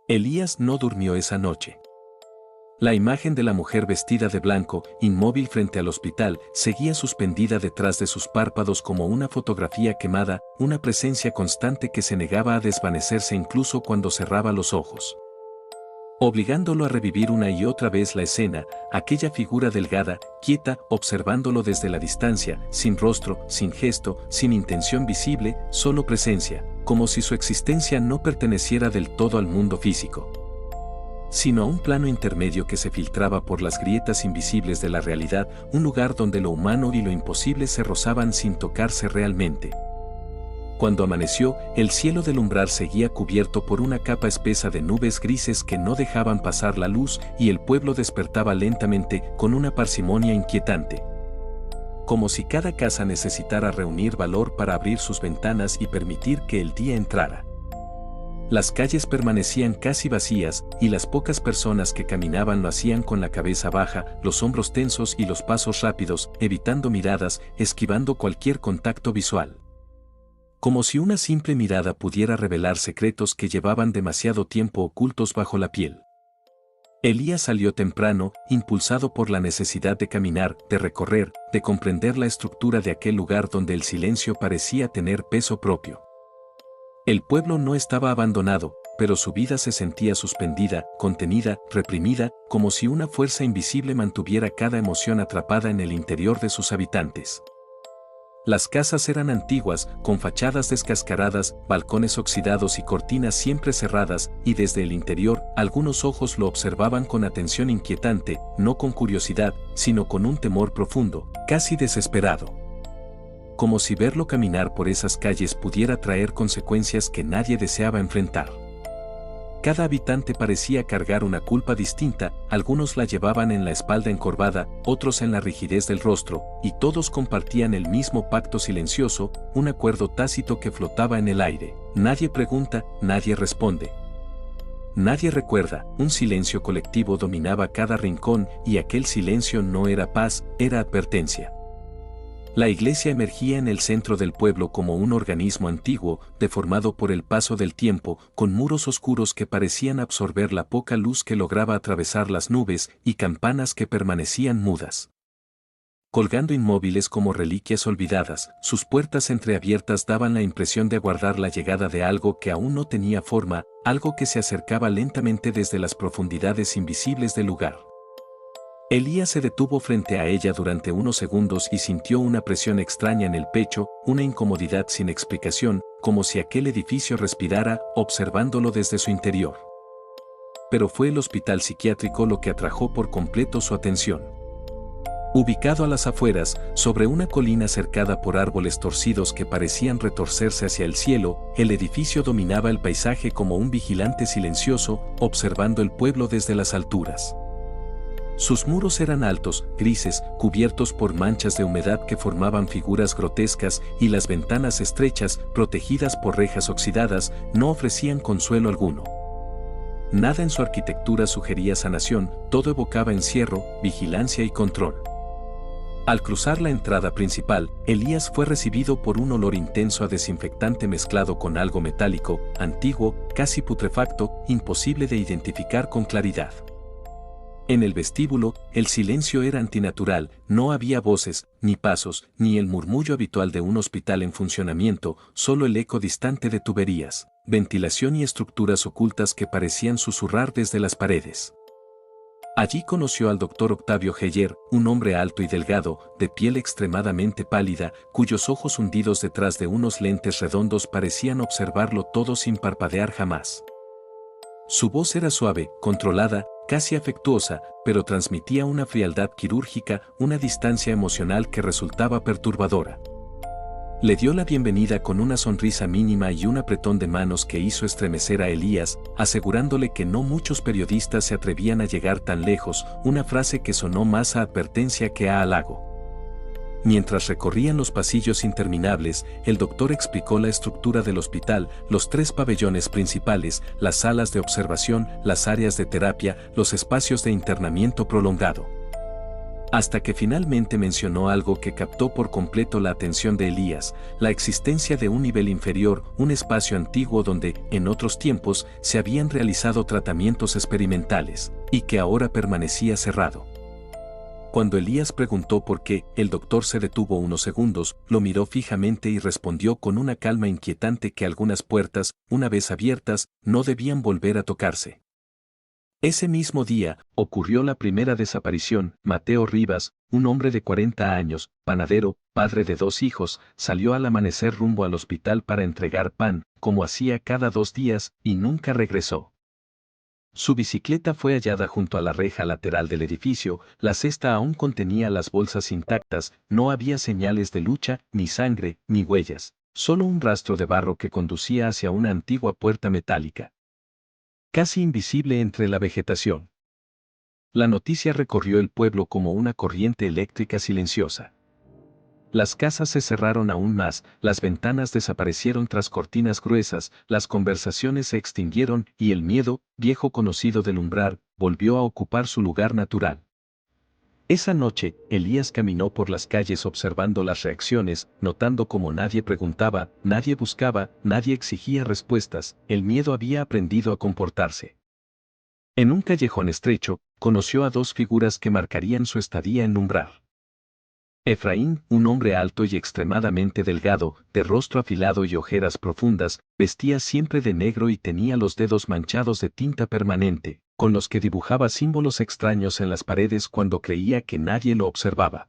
Elías no durmió esa noche. La imagen de la mujer vestida de blanco, inmóvil frente al hospital, seguía suspendida detrás de sus párpados como una fotografía quemada, una presencia constante que se negaba a desvanecerse incluso cuando cerraba los ojos, obligándolo a revivir una y otra vez la escena, aquella figura delgada, quieta, observándolo desde la distancia, sin rostro, sin gesto, sin intención visible, solo presencia, como si su existencia no perteneciera del todo al mundo físico, sino a un plano intermedio que se filtraba por las grietas invisibles de la realidad, un lugar donde lo humano y lo imposible se rozaban sin tocarse realmente. Cuando amaneció, el cielo del umbral seguía cubierto por una capa espesa de nubes grises que no dejaban pasar la luz y el pueblo despertaba lentamente con una parsimonia inquietante, como si cada casa necesitara reunir valor para abrir sus ventanas y permitir que el día entrara. Las calles permanecían casi vacías y las pocas personas que caminaban lo hacían con la cabeza baja, los hombros tensos y los pasos rápidos, evitando miradas, esquivando cualquier contacto visual. Como si una simple mirada pudiera revelar secretos que llevaban demasiado tiempo ocultos bajo la piel. Elías salió temprano, impulsado por la necesidad de caminar, de recorrer, de comprender la estructura de aquel lugar donde el silencio parecía tener peso propio. El pueblo no estaba abandonado, pero su vida se sentía suspendida, contenida, reprimida, como si una fuerza invisible mantuviera cada emoción atrapada en el interior de sus habitantes. Las casas eran antiguas, con fachadas descascaradas, balcones oxidados y cortinas siempre cerradas, y desde el interior, algunos ojos lo observaban con atención inquietante, no con curiosidad, sino con un temor profundo, casi desesperado. Como si verlo caminar por esas calles pudiera traer consecuencias que nadie deseaba enfrentar. Cada habitante parecía cargar una culpa distinta, algunos la llevaban en la espalda encorvada, otros en la rigidez del rostro, y todos compartían el mismo pacto silencioso, un acuerdo tácito que flotaba en el aire. Nadie pregunta, nadie responde. Nadie recuerda, un silencio colectivo dominaba cada rincón y aquel silencio no era paz, era advertencia. La iglesia emergía en el centro del pueblo como un organismo antiguo, deformado por el paso del tiempo, con muros oscuros que parecían absorber la poca luz que lograba atravesar las nubes y campanas que permanecían mudas. Colgando inmóviles como reliquias olvidadas, sus puertas entreabiertas daban la impresión de aguardar la llegada de algo que aún no tenía forma, algo que se acercaba lentamente desde las profundidades invisibles del lugar. Elías se detuvo frente a ella durante unos segundos y sintió una presión extraña en el pecho, una incomodidad sin explicación, como si aquel edificio respirara, observándolo desde su interior. Pero fue el hospital psiquiátrico lo que atrajo por completo su atención. Ubicado a las afueras, sobre una colina cercada por árboles torcidos que parecían retorcerse hacia el cielo, el edificio dominaba el paisaje como un vigilante silencioso, observando el pueblo desde las alturas. Sus muros eran altos, grises, cubiertos por manchas de humedad que formaban figuras grotescas y las ventanas estrechas, protegidas por rejas oxidadas, no ofrecían consuelo alguno. Nada en su arquitectura sugería sanación, todo evocaba encierro, vigilancia y control. Al cruzar la entrada principal, Elías fue recibido por un olor intenso a desinfectante mezclado con algo metálico, antiguo, casi putrefacto, imposible de identificar con claridad. En el vestíbulo, el silencio era antinatural, no había voces, ni pasos, ni el murmullo habitual de un hospital en funcionamiento, solo el eco distante de tuberías, ventilación y estructuras ocultas que parecían susurrar desde las paredes. Allí conoció al doctor Octavio Heyer, un hombre alto y delgado, de piel extremadamente pálida, cuyos ojos hundidos detrás de unos lentes redondos parecían observarlo todo sin parpadear jamás. Su voz era suave, controlada, casi afectuosa, pero transmitía una frialdad quirúrgica, una distancia emocional que resultaba perturbadora. Le dio la bienvenida con una sonrisa mínima y un apretón de manos que hizo estremecer a Elías, asegurándole que no muchos periodistas se atrevían a llegar tan lejos, una frase que sonó más a advertencia que a halago. Mientras recorrían los pasillos interminables, el doctor explicó la estructura del hospital, los 3 pabellones principales, las salas de observación, las áreas de terapia, los espacios de internamiento prolongado. hasta que finalmente mencionó algo que captó por completo la atención de Elías, la existencia de un nivel inferior, un espacio antiguo donde, en otros tiempos, se habían realizado tratamientos experimentales, y que ahora permanecía cerrado. Cuando Elías preguntó por qué, el doctor se detuvo unos segundos, lo miró fijamente y respondió con una calma inquietante que algunas puertas, una vez abiertas, no debían volver a tocarse. Ese mismo día, ocurrió la primera desaparición. Mateo Rivas, un hombre de 40 años, panadero, padre de 2 hijos, salió al amanecer rumbo al hospital para entregar pan, como hacía cada 2 días, y nunca regresó. Su bicicleta fue hallada junto a la reja lateral del edificio, la cesta aún contenía las bolsas intactas, no había señales de lucha, ni sangre, ni huellas, solo un rastro de barro que conducía hacia una antigua puerta metálica, casi invisible entre la vegetación. La noticia recorrió el pueblo como una corriente eléctrica silenciosa. Las casas se cerraron aún más, las ventanas desaparecieron tras cortinas gruesas, las conversaciones se extinguieron y el miedo, viejo conocido del umbral, volvió a ocupar su lugar natural. Esa noche, Elías caminó por las calles observando las reacciones, notando cómo nadie preguntaba, nadie buscaba, nadie exigía respuestas, el miedo había aprendido a comportarse. En un callejón estrecho, conoció a 2 figuras que marcarían su estadía en umbral. Efraín, un hombre alto y extremadamente delgado, de rostro afilado y ojeras profundas, vestía siempre de negro y tenía los dedos manchados de tinta permanente, con los que dibujaba símbolos extraños en las paredes cuando creía que nadie lo observaba.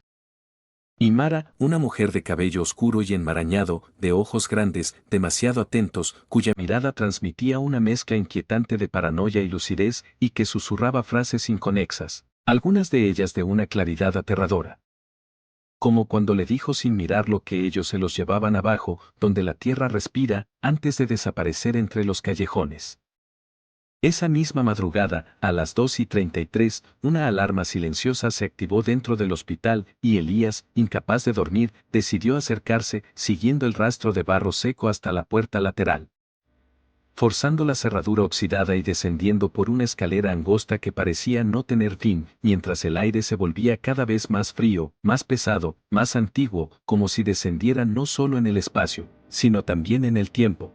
Y Mara, una mujer de cabello oscuro y enmarañado, de ojos grandes, demasiado atentos, cuya mirada transmitía una mezcla inquietante de paranoia y lucidez, y que susurraba frases inconexas, algunas de ellas de una claridad aterradora. Como cuando le dijo sin mirar que ellos se los llevaban abajo, donde la tierra respira, antes de desaparecer entre los callejones. Esa misma madrugada, a las 2:33, una alarma silenciosa se activó dentro del hospital, y Elías, incapaz de dormir, decidió acercarse, siguiendo el rastro de barro seco hasta la puerta lateral. Forzando la cerradura oxidada y descendiendo por una escalera angosta que parecía no tener fin, mientras el aire se volvía cada vez más frío, más pesado, más antiguo, como si descendiera no solo en el espacio, sino también en el tiempo.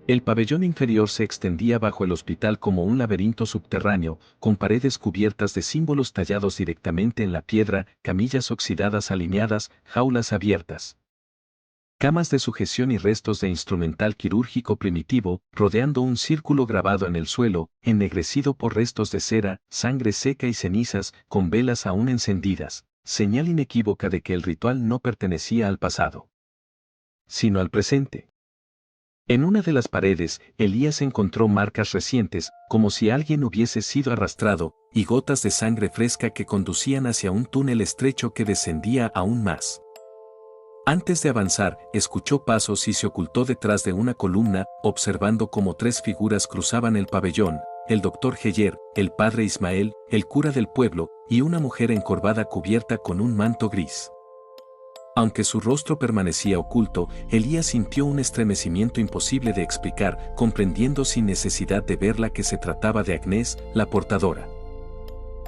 El pabellón inferior se extendía bajo el hospital como un laberinto subterráneo, con paredes cubiertas de símbolos tallados directamente en la piedra, camillas oxidadas alineadas, jaulas abiertas, camas de sujeción y restos de instrumental quirúrgico primitivo, rodeando un círculo grabado en el suelo, ennegrecido por restos de cera, sangre seca y cenizas, con velas aún encendidas, señal inequívoca de que el ritual no pertenecía al pasado, sino al presente. En una de las paredes, Elías encontró marcas recientes, como si alguien hubiese sido arrastrado, y gotas de sangre fresca que conducían hacia un túnel estrecho que descendía aún más. Antes de avanzar, escuchó pasos y se ocultó detrás de una columna, observando cómo 3 figuras cruzaban el pabellón: el doctor Heyer, el padre Ismael, el cura del pueblo, y una mujer encorvada cubierta con un manto gris. Aunque su rostro permanecía oculto, Elías sintió un estremecimiento imposible de explicar, comprendiendo sin necesidad de verla que se trataba de Agnés, la portadora.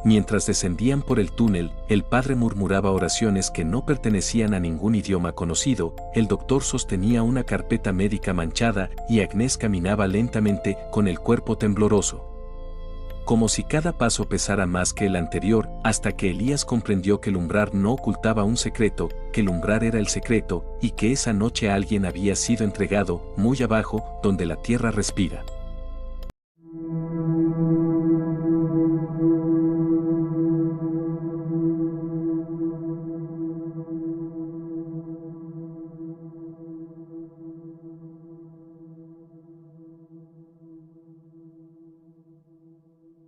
Mientras descendían por el túnel, el padre murmuraba oraciones que no pertenecían a ningún idioma conocido, el doctor sostenía una carpeta médica manchada y Agnés caminaba lentamente, con el cuerpo tembloroso, como si cada paso pesara más que el anterior, hasta que Elías comprendió que el umbral no ocultaba un secreto, que el umbral era el secreto, y que esa noche alguien había sido entregado, muy abajo, donde la tierra respira.